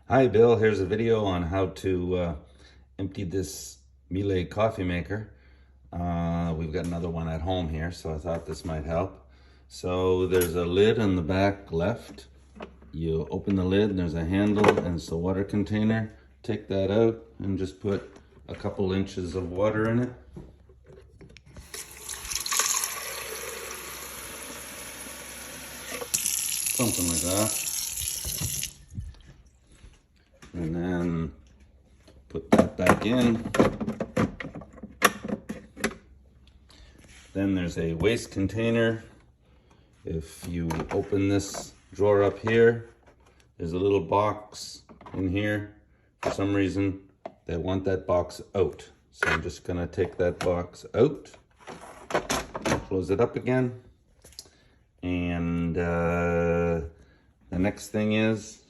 Hi Bill, here's a video on how to empty this Miele coffee maker. We've got another one at home here, so I thought this might help. So there's a lid on the back left. You open the lid and there's a handle and it's a water container. Take that out and just put a couple inches of water in it. Something like that. And then put that back in. Then there's a waste container. If you open this drawer up here, there's a little box in here. For some reason, they want that box out. So I'm just gonna take that box out, close it up again. And the next thing is,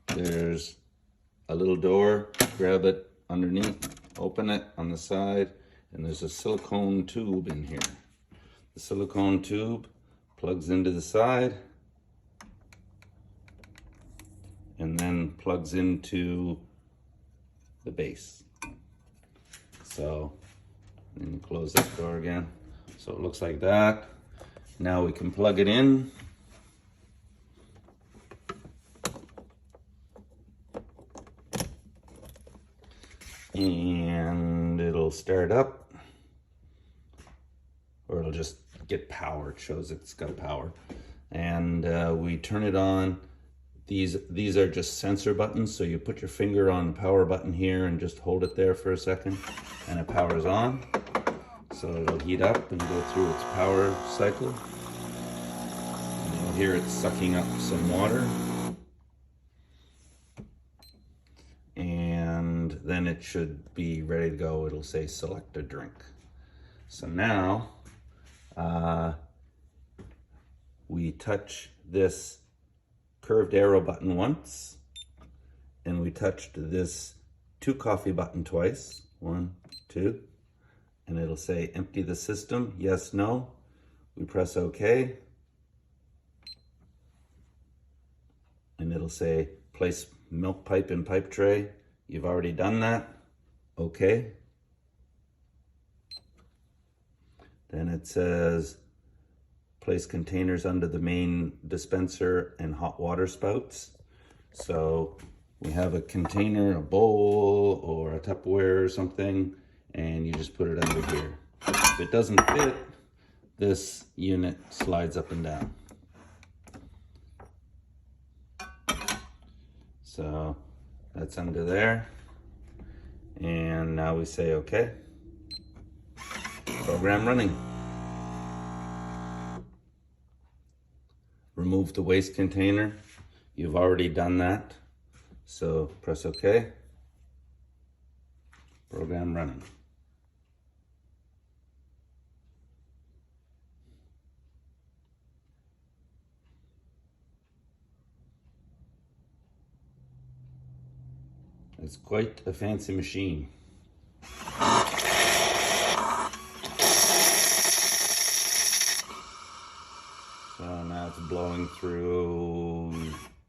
there's a little door, grab it underneath, open it on the side, and there's a silicone tube in here. The silicone tube plugs into the side and then plugs into the base. So, and close this door again. So it looks like that. Now we can plug it in. And it'll start up, or it'll just get power. It shows it's got power. And we turn it on. These are just sensor buttons, so you put your finger on the power button here and just hold it there for a second and it powers on. So it'll heat up and go through its power cycle. And you'll hear it sucking up some water. And then it should be ready to go. It'll say select a drink. So now we touch this curved arrow button once, and we touched this 2 coffee button twice. 1, 2, and it'll say empty the system, yes, no. We press OK, and it'll say place milk pipe in pipe tray. You've already done that. Okay. Then it says place containers under the main dispenser and hot water spouts. So we have a container, a bowl or a Tupperware or something, and you just put it under here. If it doesn't fit, this unit slides up and down. So that's under there. And now we say okay. Program running. Remove the waste container. You've already done that. So press OK. Program running. It's quite a fancy machine. So now it's blowing through,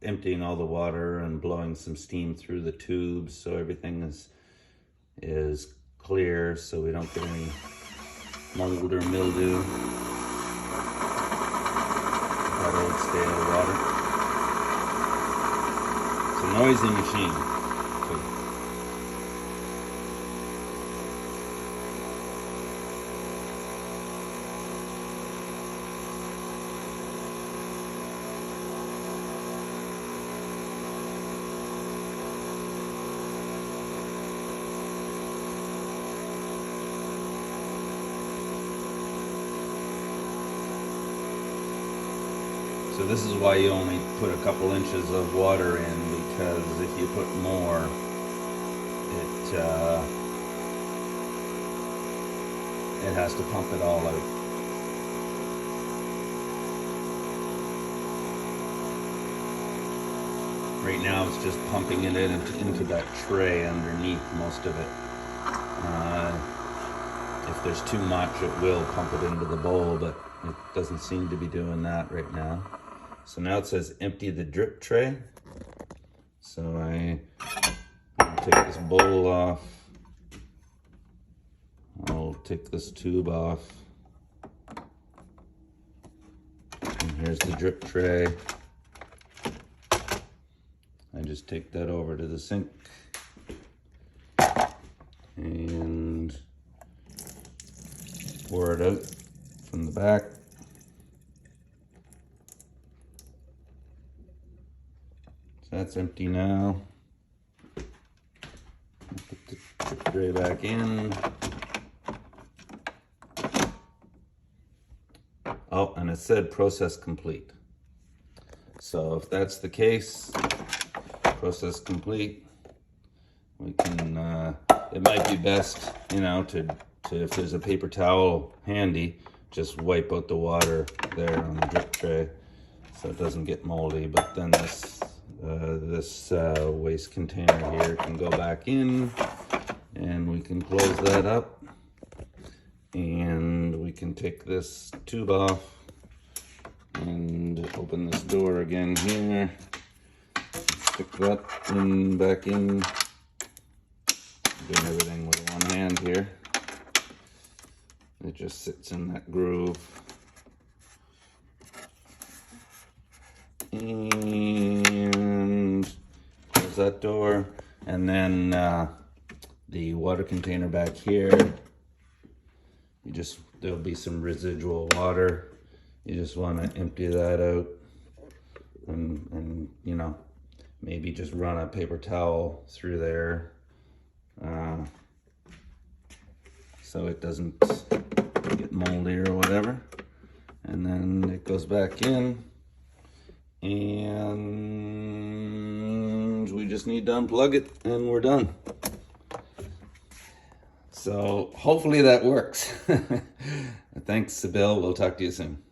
emptying all the water and blowing some steam through the tubes, so everything is clear, so we don't get any mold or mildew. That old stale water. It's a noisy machine. So this is why you only put a couple inches of water in, because if you put more, it has to pump it all out. Right now it's just pumping it into that tray underneath, most of it. If there's too much, it will pump it into the bowl, but it doesn't seem to be doing that right now. So now it says empty the drip tray. So I'll take this bowl off. I'll take this tube off. And here's the drip tray. I just take that over to the sink and pour it out from the back. So that's empty now. Put the drip tray back in. Oh, and it said process complete. So if that's the case, process complete, we can, it might be best, you know, to if there's a paper towel handy, just wipe out the water there on the drip tray so it doesn't get moldy. But then this waste container here can go back in, and we can close that up, and we can take this tube off and open this door again here. Stick that in back in. Doing everything with one hand here. It just sits in that groove. And close that door. And then the water container back here, there'll be some residual water. You just want to empty that out and you know, maybe just run a paper towel through there so it doesn't get moldy or whatever. And then it goes back in, and we just need to unplug it and we're done. So hopefully that works. Thanks, Bill. We'll talk to you soon.